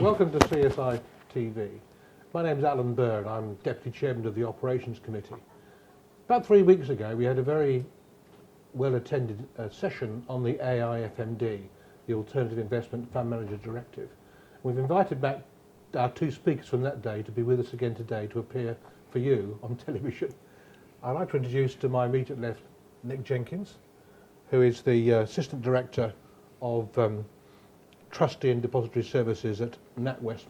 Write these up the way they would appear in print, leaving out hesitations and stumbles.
Welcome to CSI TV. My name's Alan Burr and I'm Deputy Chairman of the Operations Committee. About 3 weeks ago we had a very well attended session on the AIFMD, the Alternative Investment Fund Manager Directive. We've invited back our two speakers from that day to be with us again today to appear for you on television. I'd like to introduce to my immediate left Nick Jenkins, who is the Assistant Director of Trustee and Depository Services at NatWest.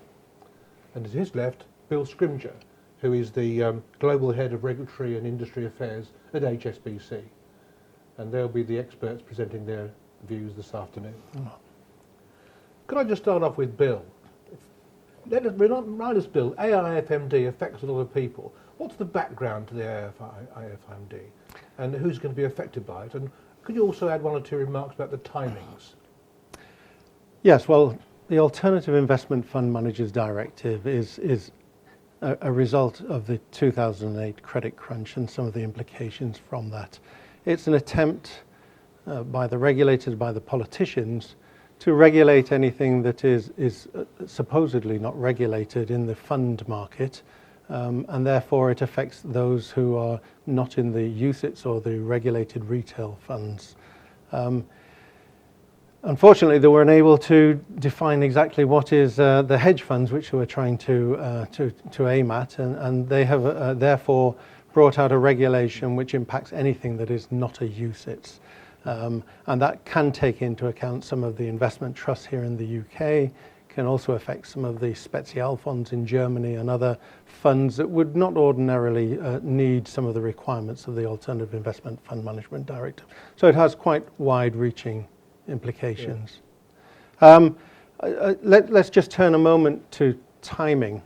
And to his left, Bill Scrimger, who is the Global Head of Regulatory and Industry Affairs at HSBC. And they'll be the experts presenting their views this afternoon. Could I just start off with Bill? Remind us, Bill, AIFMD affects a lot of people. What's the background to the AIFMD and who's going to be affected by it? And could you also add one or two remarks about the timings? Yes, well, the Alternative Investment Fund Managers Directive is a result of the 2008 credit crunch and some of the implications from that. It's an attempt by the regulators, by the politicians, to regulate anything that is supposedly not regulated in the fund market, and therefore it affects those who are not in the UCITS or the regulated retail funds. Unfortunately, they were unable to define exactly what is the hedge funds which we're trying to aim at, and they have therefore brought out a regulation which impacts anything that is not a UCITS. And that can take into account some of the investment trusts here in the UK, can also affect some of the Spezialfonds in Germany and other funds that would not ordinarily need some of the requirements of the Alternative Investment Fund Management Directive. So it has quite wide-reaching implications. Yeah. Let's just turn a moment to timing,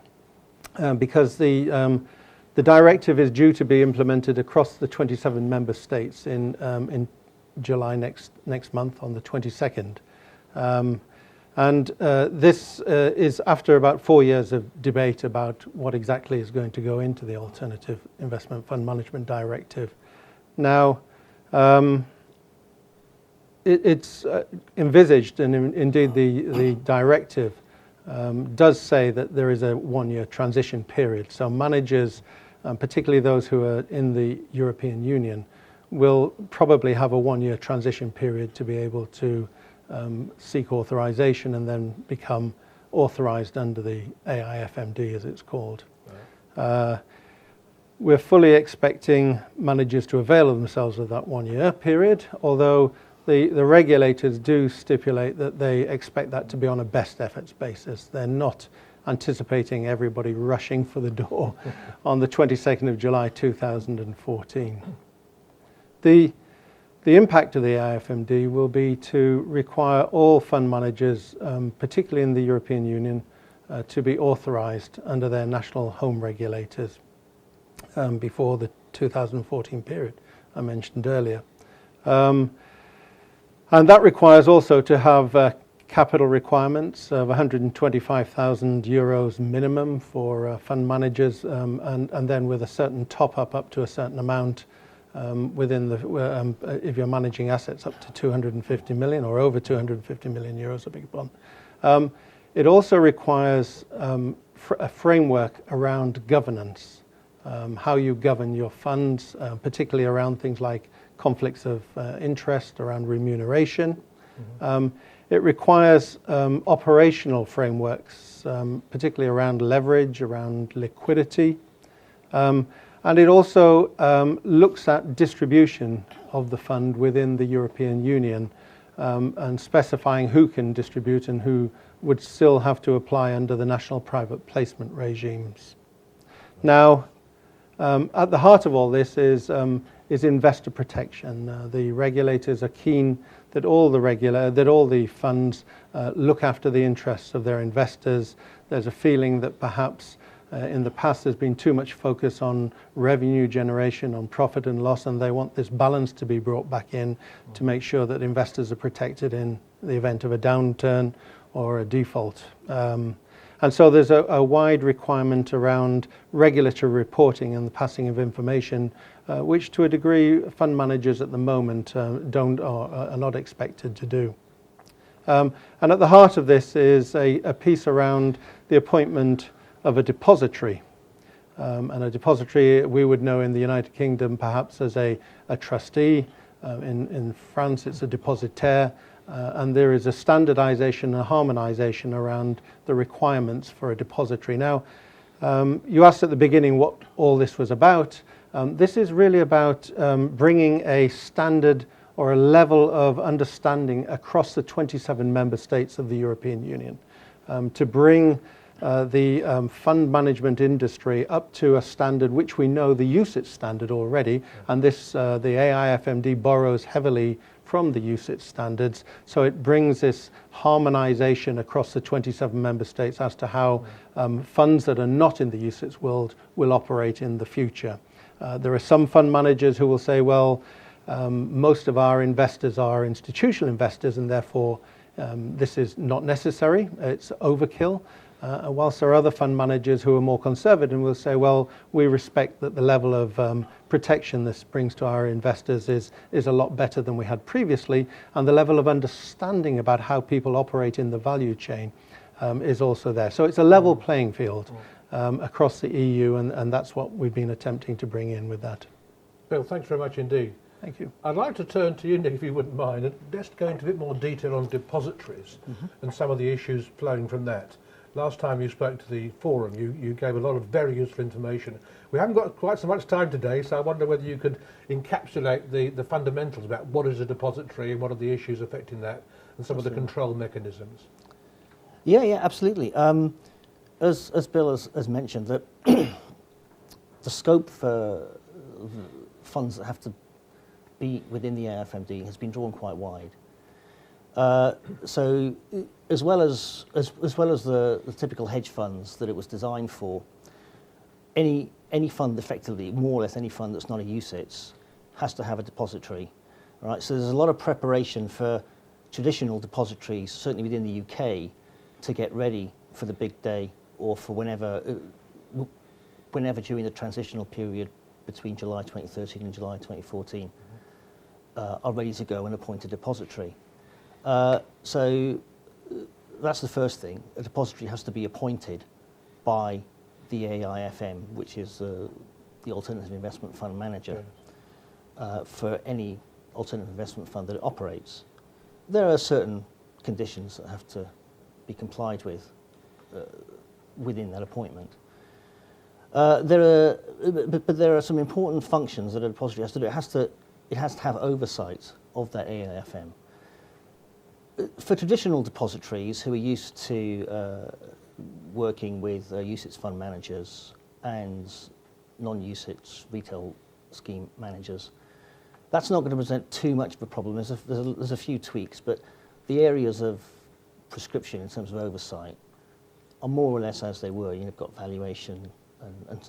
because the directive is due to be implemented across the 27 member states in July next month on the 22nd. This is after about 4 years of debate about what exactly is going to go into the Alternative Investment Fund Management Directive. Now, it's envisaged, and indeed the directive does say that there is a 1-year transition period. So managers, particularly those who are in the European Union, will probably have a 1-year transition period to be able to seek authorization and then become authorized under the AIFMD, as it's called. Right. We're fully expecting managers to avail themselves of that 1-year period, although the regulators do stipulate that they expect that to be on a best efforts basis. They're not anticipating everybody rushing for the door on the 22nd of July 2014. The impact of the AIFMD will be to require all fund managers, particularly in the European Union, to be authorized under their national home regulators before the 2014 period I mentioned earlier. And that requires also to have capital requirements of 125,000 euros minimum for fund managers, and then with a certain top up to a certain amount within the, if you're managing assets up to 250 million or over 250 million euros, I beg your pardon. It also requires a framework around governance, how you govern your funds, particularly around things like conflicts of interest, around remuneration. Mm-hmm. It requires operational frameworks, particularly around leverage, around liquidity. And it also looks at distribution of the fund within the European Union, and specifying who can distribute and who would still have to apply under the national private placement regimes. Now, at the heart of all this is investor protection. The regulators are keen that all the funds look after the interests of their investors. There's a feeling that perhaps in the past there's been too much focus on revenue generation, on profit and loss, and they want this balance to be brought back in to make sure that investors are protected in the event of a downturn or a default. And so there's a wide requirement around regulatory reporting and the passing of information, which to a degree fund managers at the moment are not expected to do. And at the heart of this is a piece around the appointment of a depository. And a depository we would know in the United Kingdom perhaps as a trustee. In France it's a depositaire. And there is a standardization and harmonization around the requirements for a depository. Now, you asked at the beginning what all this was about. This is really about bringing a standard or a level of understanding across the 27 member states of the European Union to bring the fund management industry up to a standard which we know the UCITS standard already, and this the AIFMD borrows heavily from the UCITS standards, so it brings this harmonization across the 27 member states as to how funds that are not in the UCITS world will operate in the future. There are some fund managers who will say, well, most of our investors are institutional investors and therefore this is not necessary, it's overkill. Whilst there are other fund managers who are more conservative and will say, well, we respect that the level of protection this brings to our investors is a lot better than we had previously, and the level of understanding about how people operate in the value chain is also there. So it's a level playing field across the EU, and that's what we've been attempting to bring in with that. Bill, thanks very much indeed. Thank you. I'd like to turn to you, Nick, if you wouldn't mind, and just go into a bit more detail on depositories and some of the issues flowing from that. Last time you spoke to the forum, you gave a lot of very useful information. We haven't got quite so much time today, so I wonder whether you could encapsulate the fundamentals about what is a depository and what are the issues affecting that and some of the control mechanisms. Yeah, absolutely. As Bill has mentioned, that the scope for funds that have to be within the AIFMD has been drawn quite wide. So as well as the typical hedge funds that it was designed for, any fund effectively, more or less any fund that's not a UCITS, has to have a depository. All right, so there's a lot of preparation for traditional depositories, certainly within the UK, to get ready for the big day or for whenever during the transitional period between July 2013 and July 2014 are ready to go and appoint a depository. So that's the first thing. A depository has to be appointed by the AIFM, which is the Alternative Investment Fund Manager, for any alternative investment fund that it operates. There are certain conditions that have to be complied with within that appointment. But there are some important functions that a depository has to do. It has to have oversight of that AIFM. For traditional depositories who are used to working with UCITS fund managers and non-UCITS retail scheme managers, that's not going to present too much of a problem. There's a few tweaks, but the areas of prescription in terms of oversight are more or less as they were. You've got valuation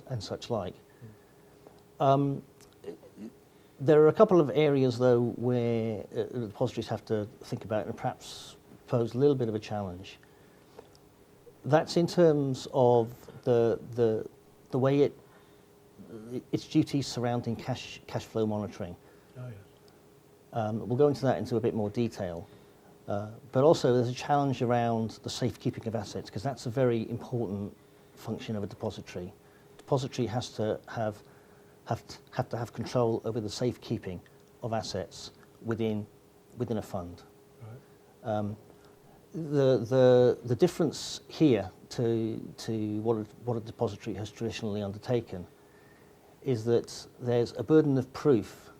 and such like. There are a couple of areas, though, where the depositories have to think about and perhaps pose a little bit of a challenge. That's in terms of the way its duties surrounding cash flow monitoring. Oh, yes. We'll go into that into a bit more detail. But also there's a challenge around the safekeeping of assets, because that's a very important function of a depository. Depository has to have control over the safekeeping of assets within a fund. Right. The difference here to what a depository has traditionally undertaken is that there's a burden of proof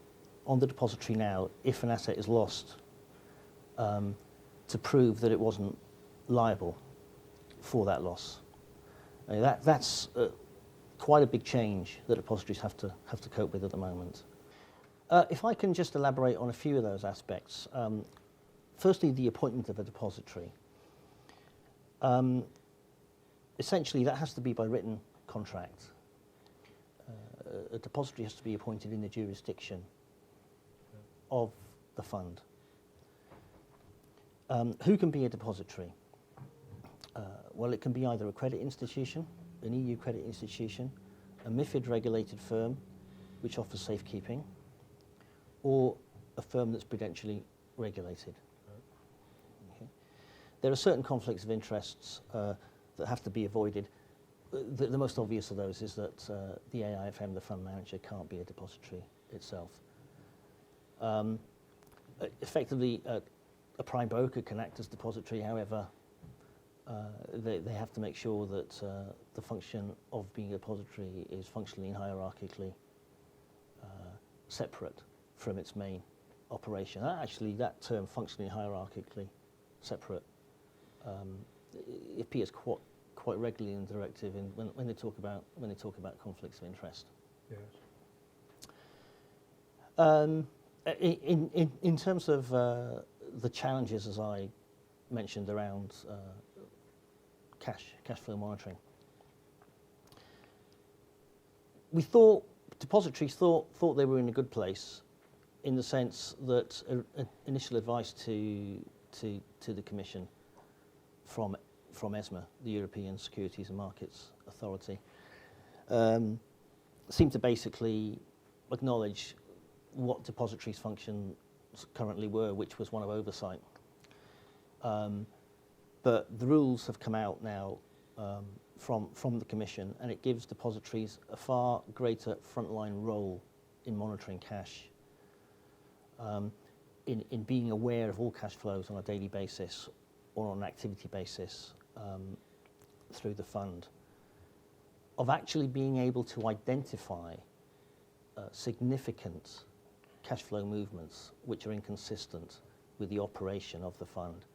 on the depository now if an asset is lost, to prove that it wasn't liable for that loss. That's quite a big change that depositories have to cope with at the moment. If I can just elaborate on a few of those aspects. Firstly, the appointment of a depository. Essentially, that has to be by written contract. A depository has to be appointed in the jurisdiction of the fund. Who can be a depository? Well, it can be either a credit institution, an EU credit institution, a MiFID-regulated firm, which offers safekeeping, or a firm that's prudentially regulated. Okay. There are certain conflicts of interests that have to be avoided. The most obvious of those is that the AIFM, the fund manager, can't be a depository itself. Effectively, a prime broker can act as depository. However, they have to make sure that the function of being a depository is functionally and hierarchically separate from its main operation. Actually, that term, functionally and hierarchically separate, appears quite regularly in the directive when they talk about conflicts of interest. Yes. In terms of the challenges, as I mentioned, around cash flow monitoring, depositories thought they were in a good place, in the sense that initial advice to the Commission from ESMA, the European Securities and Markets Authority, seemed to basically acknowledge what depositories' functions currently were, which was one of oversight. But the rules have come out now from the Commission, and it gives depositories a far greater frontline role in monitoring cash, in being aware of all cash flows on a daily basis or on an activity basis through the fund, of actually being able to identify significant cash flow movements which are inconsistent with the operation of the fund.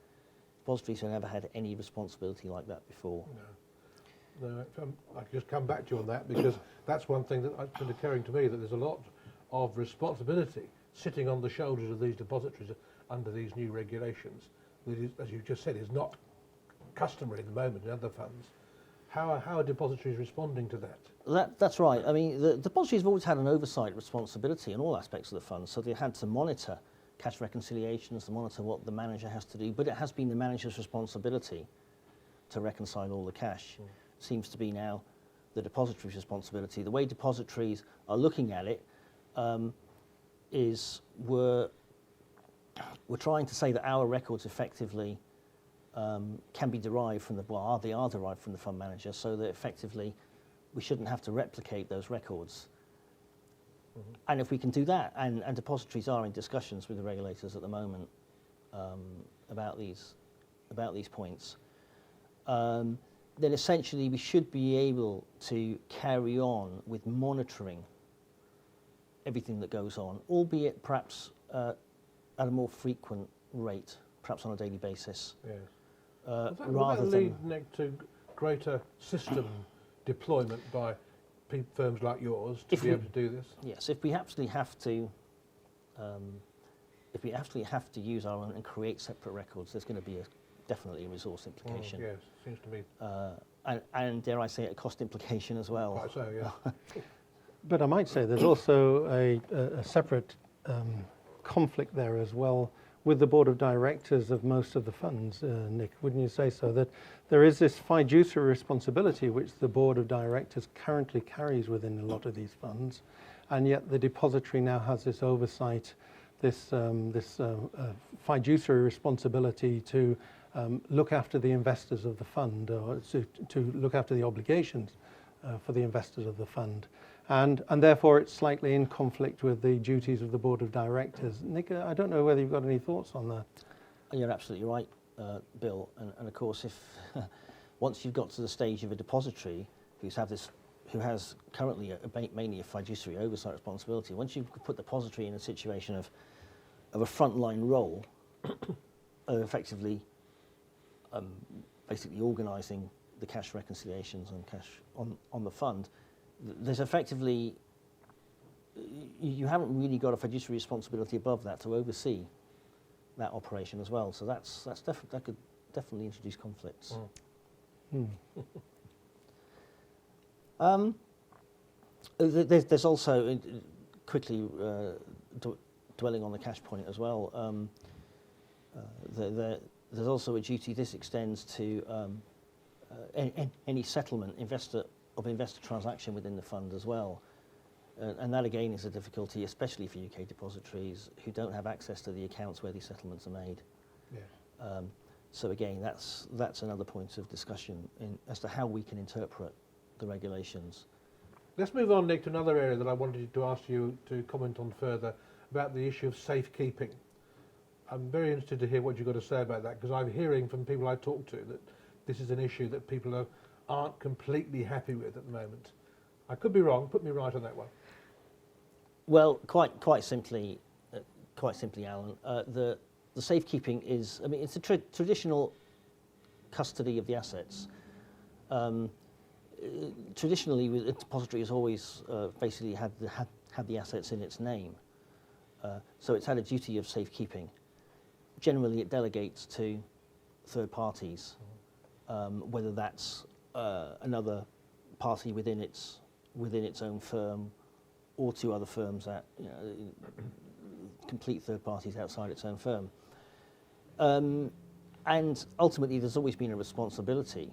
Depositories have never had any responsibility like that before. No, I can just come back to you on that, because that's one thing that's been occurring to me, that there's a lot of responsibility sitting on the shoulders of these depositories under these new regulations, that is, as you just said, is not customary at the moment in other funds. How are depositories responding to that? That's right. I mean, the depositories have always had an oversight responsibility in all aspects of the fund, so they had to monitor cash reconciliations, to monitor what the manager has to do, but it has been the manager's responsibility to reconcile all the cash. Seems to be now the depository's responsibility. The way depositories are looking at it is we're trying to say that our records effectively can be derived from they are derived from the fund manager, so that effectively we shouldn't have to replicate those records. And if we can do that, and depositories are in discussions with the regulators at the moment about these points, then essentially we should be able to carry on with monitoring everything that goes on, albeit perhaps at a more frequent rate, perhaps on a daily basis. Yes. Rather will that than lead, Nick, to greater system deployment by firms like yours to be able to do this? Yes, if we actually have to use our own and create separate records, there's going to be definitely a resource implication. Yes, seems to me. And dare I say it, a cost implication as well. Quite so, yeah. But I might say there's also a separate conflict there as well with the board of directors of most of the funds, Nick, wouldn't you say so? That there is this fiduciary responsibility which the board of directors currently carries within a lot of these funds, and yet the depository now has this oversight, this fiduciary responsibility to look after the investors of the fund, or to look after the obligations for the investors of the fund. And therefore it's slightly in conflict with the duties of the board of directors. Nick, I don't know whether you've got any thoughts on that. You're absolutely right, Bill. And of course, if once you've got to the stage of a depository who has currently mainly a fiduciary oversight responsibility, once you put the depository in a situation of a frontline role, effectively basically organising the cash reconciliations and cash on the fund, there's effectively, you haven't really got a fiduciary responsibility above that to oversee that operation as well. So that could definitely introduce conflicts. There's also, quickly dwelling on the cash point as well, there's also a duty, this extends to any settlement investor transaction within the fund as well. And that again is a difficulty, especially for UK depositories who don't have access to the accounts where these settlements are made. Yeah. So again, that's another point of discussion as to how we can interpret the regulations. Let's move on, Nick, to another area that I wanted to ask you to comment on further, about the issue of safekeeping. I'm very interested to hear what you've got to say about that, because I'm hearing from people I talk to that this is an issue that people aren't completely happy with at the moment. I could be wrong. Put me right on that one. Well, quite simply, Alan, the safekeeping is, I mean, it's a traditional custody of the assets. Traditionally, a depository has always basically had the assets in its name, so it's had a duty of safekeeping. Generally, it delegates to third parties, whether that's another party within its own firm, or to other firms that complete third parties outside its own firm. And ultimately, there's always been a responsibility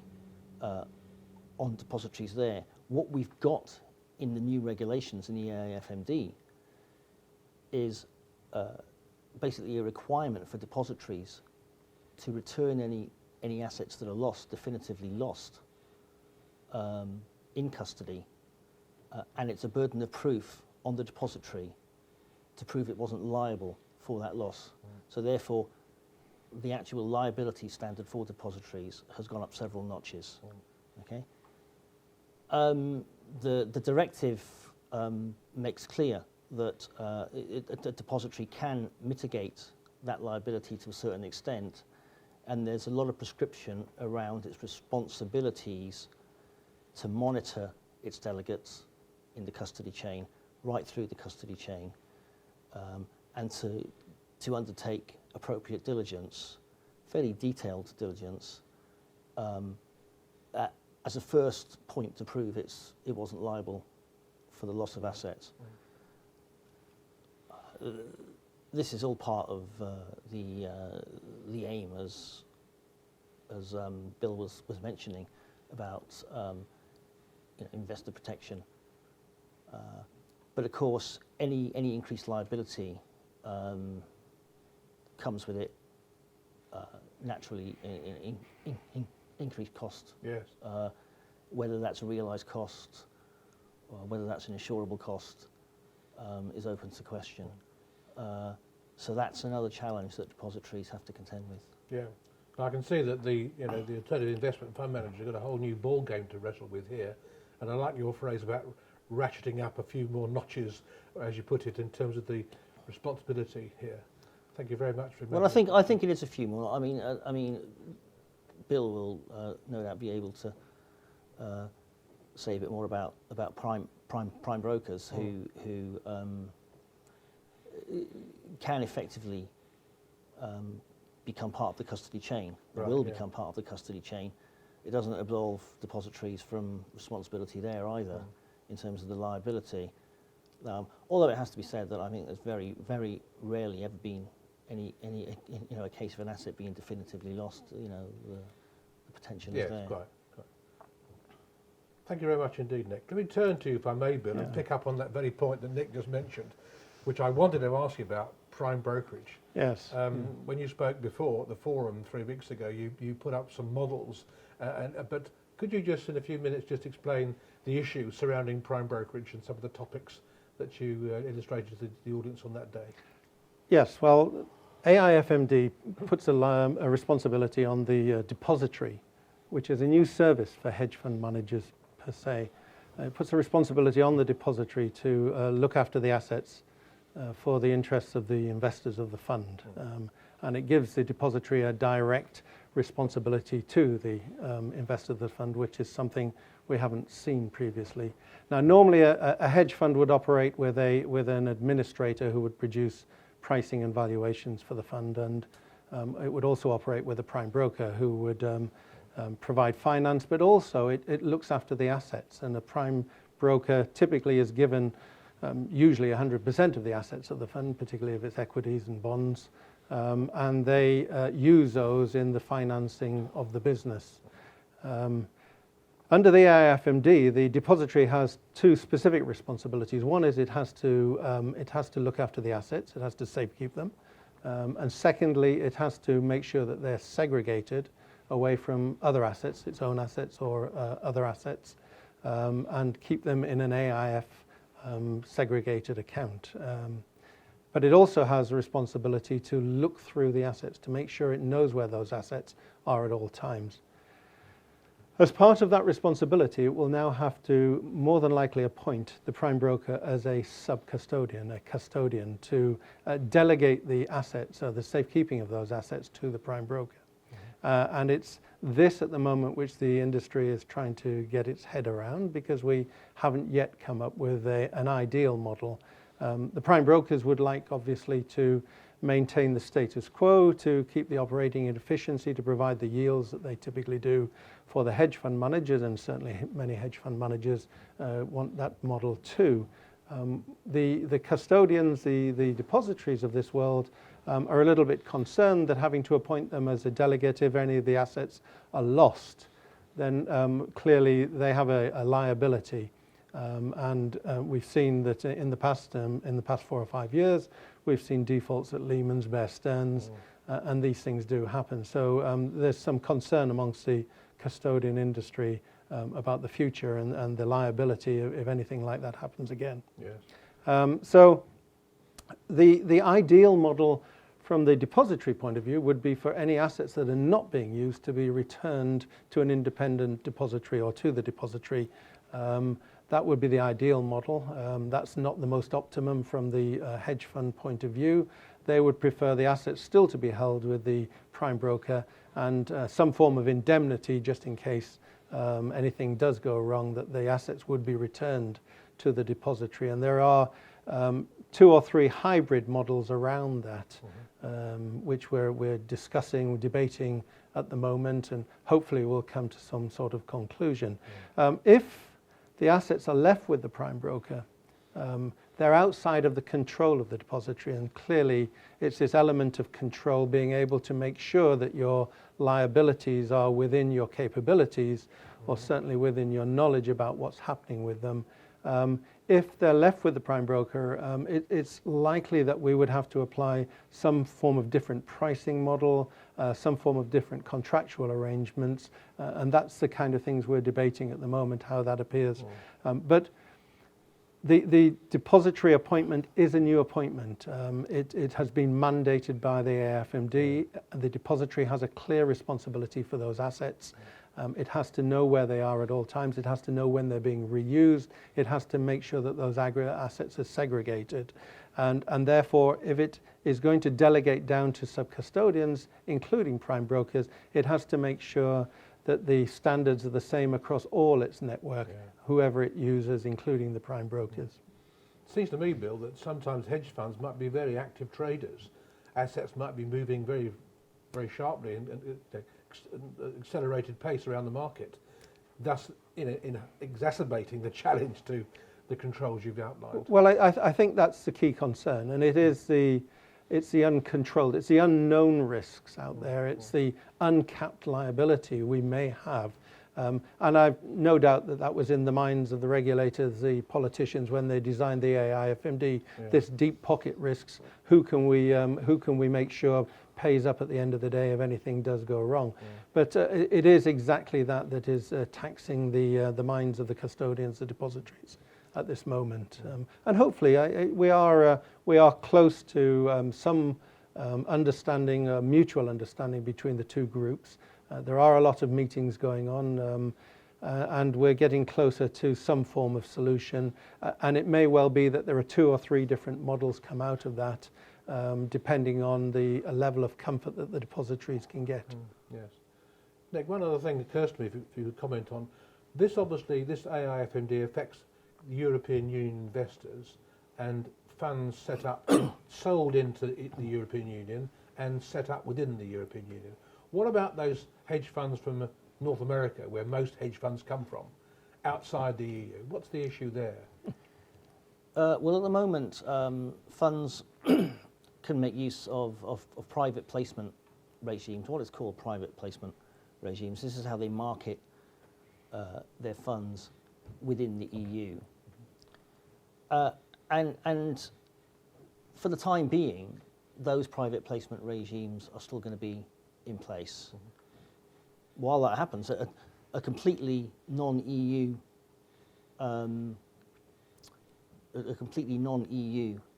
on depositories there. What we've got in the new regulations in the AIFMD is basically a requirement for depositories to return any assets that are lost, definitively lost, in custody, and it's a burden of proof on the depository to prove it wasn't liable for that loss. So therefore, the actual liability standard for depositories has gone up several notches. Okay. The directive makes clear that a depository can mitigate that liability to a certain extent, and there's a lot of prescription around its responsibilities to monitor its delegates in the custody chain, right through the custody chain, and to undertake appropriate diligence, fairly detailed diligence, as a first point to prove it wasn't liable for the loss of assets. This is all part of the aim, as Bill was mentioning, about investor protection. But of course, any increased liability comes with it naturally increased cost. Yes. Whether that's a realised cost or whether that's an insurable cost is open to question. So that's another challenge that depositories have to contend with. Yeah. I can see that the alternative investment fund manager got a whole new ball game to wrestle with here, and I like your phrase about ratcheting up a few more notches, as you put it, in terms of the responsibility here. Thank you very much for. Well, I think it is a few more. I mean, Bill will no doubt be able to say a bit more about prime brokers who can effectively become part of the custody chain, will become part of the custody chain. It doesn't absolve depositories from responsibility there either, in terms of the liability. Although it has to be said that I think there's very, very rarely ever been a case of an asset being definitively lost. The potential is there. Yes, quite. Thank you very much indeed, Nick. Let me turn to you, if I may, Bill, and pick up on that very point that Nick just mentioned, which I wanted to ask you about, prime brokerage. Yes. When you spoke before at the forum 3 weeks ago, you put up some models, but could you just, in a few minutes, just explain the issue surrounding prime brokerage and some of the topics that you illustrated to the audience on that day? Yes, well, AIFMD puts a responsibility on the depository, which is a new service for hedge fund managers per se. It puts a responsibility on the depository to look after the assets for the interests of the investors of the fund. And it gives the depository a direct responsibility to the investor of the fund, which is something we haven't seen previously. Now, normally a hedge fund would operate with an administrator who would produce pricing and valuations for the fund, and it would also operate with a prime broker who would provide finance, but also it looks after the assets, and a prime broker typically is given usually 100% of the assets of the fund, particularly of its equities and bonds, and they use those in the financing of the business. Under the AIFMD, the depository has two specific responsibilities. One is it has to look after the assets, it has to safekeep them, And secondly, it has to make sure that they're segregated away from other assets, its own assets or other assets, and keep them in an AIF segregated account. But it also has a responsibility to look through the assets to make sure it knows where those assets are at all times. As part of that responsibility, it will now have to more than likely appoint the prime broker as a sub-custodian, a custodian, to delegate the assets, the safekeeping of those assets, to the prime broker. And it's this at the moment which the industry is trying to get its head around, because we haven't yet come up with an ideal model. The prime brokers would like, obviously, to maintain the status quo, to keep the operating efficiency, to provide the yields that they typically do for the hedge fund managers, and certainly many hedge fund managers want that model too. The custodians, the depositories of this world are a little bit concerned that having to appoint them as a delegate, if any of the assets are lost, then clearly they have a liability. And we've seen that in the past 4 or 5 years, we've seen defaults at Lehman's, Bear Stearns, and these things do happen. So there's some concern amongst the custodian industry about the future and the liability if anything like that happens again. Yes. So the ideal model from the depository point of view would be for any assets that are not being used to be returned to an independent depository or to the depository. That would be the ideal model. That's not the most optimum from the hedge fund point of view. They would prefer the assets still to be held with the prime broker, and some form of indemnity just in case anything does go wrong, that the assets would be returned to the depository. And there are 2 or 3 hybrid models around that, which we're discussing, debating at the moment, and hopefully we'll come to some sort of conclusion. If the assets are left with the prime broker, they're outside of the control of the depository, and clearly it's this element of control, being able to make sure that your liabilities are within your capabilities, or certainly within your knowledge about what's happening with them. If they're left with the prime broker, it's likely that we would have to apply some form of different pricing model, some form of different contractual arrangements, and that's the kind of things we're debating at the moment, how that appears. But the depository appointment is a new appointment. It has been mandated by the AIFMD. The depository has a clear responsibility for those assets. It has to know where they are at all times. It has to know when they're being reused. It has to make sure that those aggregate assets are segregated. And therefore, if it is going to delegate down to sub-custodians, including prime brokers, it has to make sure that the standards are the same across all its network, whoever it uses, including the prime brokers. It seems to me, Bill, that sometimes hedge funds might be very active traders. Assets might be moving very, very sharply and accelerated pace around the market, thus in exacerbating the challenge to the controls you've outlined. Well, I think that's the key concern, and it's the uncontrolled, it's the unknown risks out there, it's the uncapped liability we may have. And I've no doubt that was in the minds of the regulators, the politicians, when they designed the AIFMD, this deep pocket risks. Who can we make sure pays up at the end of the day if anything does go wrong? But it is exactly that is taxing the minds of the custodians, the depositories at this moment. And hopefully we are close to some understanding, mutual understanding between the two groups. There are a lot of meetings going on, and we're getting closer to some form of solution. And it may well be that there are 2 or 3 different models come out of that, depending on the level of comfort that the depositories can get. Yes. Nick, one other thing occurs to me, if you could comment on this. Obviously, this AIFMD affects the European Union investors and funds set up, sold into the European Union and set up within the European Union. What about those hedge funds from North America, where most hedge funds come from, outside the EU? What's the issue there? Well, at the moment, funds can make use of private placement regimes, what is called private placement regimes. This is how they market their funds within the EU. And for the time being, those private placement regimes are still going to be in place. While that happens, a completely non-EU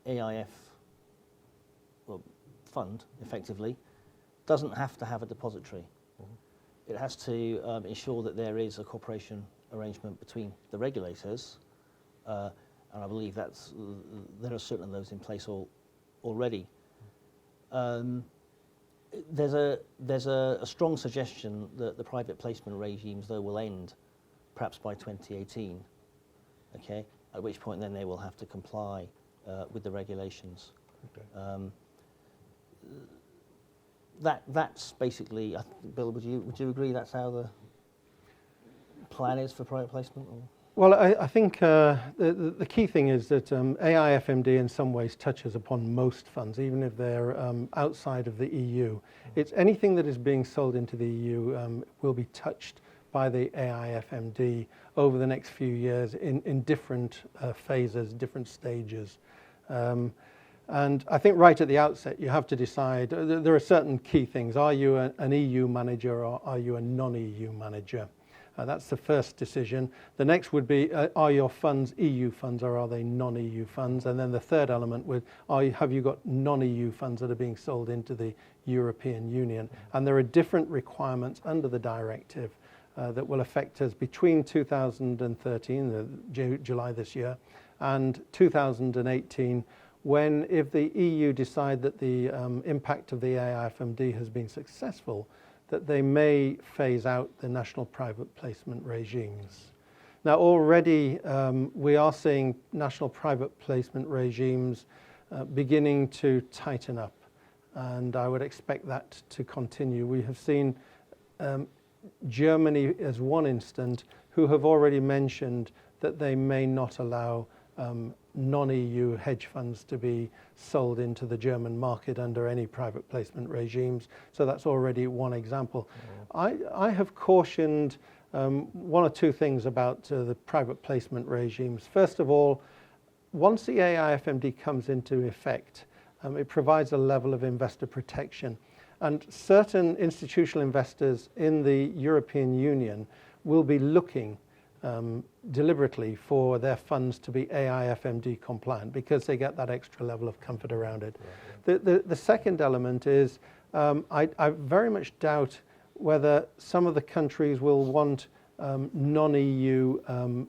AIF fund, effectively, doesn't have to have a depository. It has to ensure that there is a cooperation arrangement between the regulators, and I believe there are certain of those in place already. There's a strong suggestion that the private placement regimes, though, will end perhaps by 2018. Okay, at which point then they will have to comply with the regulations. Okay. That's basically, Bill, would you agree that's how the plan is for private placement? Or? Well, I think the key thing is that AIFMD in some ways touches upon most funds, even if they're outside of the EU. It's anything that is being sold into the EU will be touched by the AIFMD over the next few years in different phases, different stages. And I think right at the outset, you have to decide, there are certain key things. Are you an EU manager or are you a non-EU manager? That's the first decision. The next would be, are your funds EU funds or are they non-EU funds? And then the third element would, have you got non-EU funds that are being sold into the European Union? And there are different requirements under the directive that will affect us between 2013, July this year, and 2018, when if the EU decide that the impact of the AIFMD has been successful, that they may phase out the national private placement regimes. Now already we are seeing national private placement regimes beginning to tighten up, and I would expect that to continue. We have seen Germany as one instance who have already mentioned that they may not allow non-EU hedge funds to be sold into the German market under any private placement regimes. So that's already one example. I have cautioned one or two things about the private placement regimes. First of all, once the AIFMD comes into effect, it provides a level of investor protection. And certain institutional investors in the European Union will be looking deliberately for their funds to be AIFMD compliant because they get that extra level of comfort around it. The second element is I very much doubt whether some of the countries will want non-EU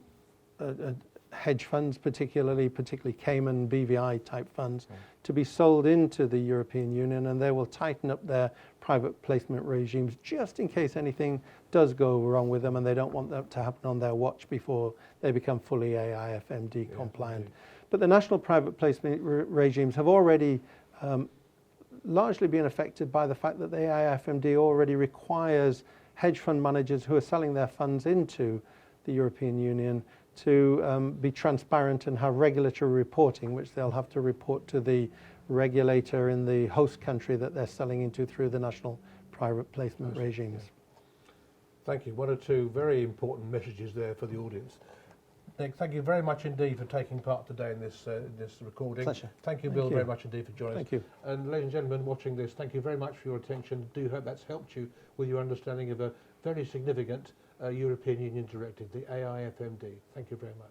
hedge funds, particularly Cayman BVI type funds, to be sold into the European Union, and they will tighten up their private placement regimes just in case anything does go wrong with them, and they don't want that to happen on their watch before they become fully AIFMD compliant. But the national private placement regimes have already largely been affected by the fact that the AIFMD already requires hedge fund managers who are selling their funds into the European Union to be transparent and have regulatory reporting, which they'll have to report to the regulator in the host country that they're selling into through the national private placement regimes. Thank you. One or two very important messages there for the audience. Nick, thank you very much indeed for taking part today in this recording. Pleasure. Thank you, Bill, very much indeed for joining us. Thank you. And ladies and gentlemen watching this, thank you very much for your attention. Do hope that's helped you with your understanding of a very significant European Union directive, the AIFMD. Thank you very much.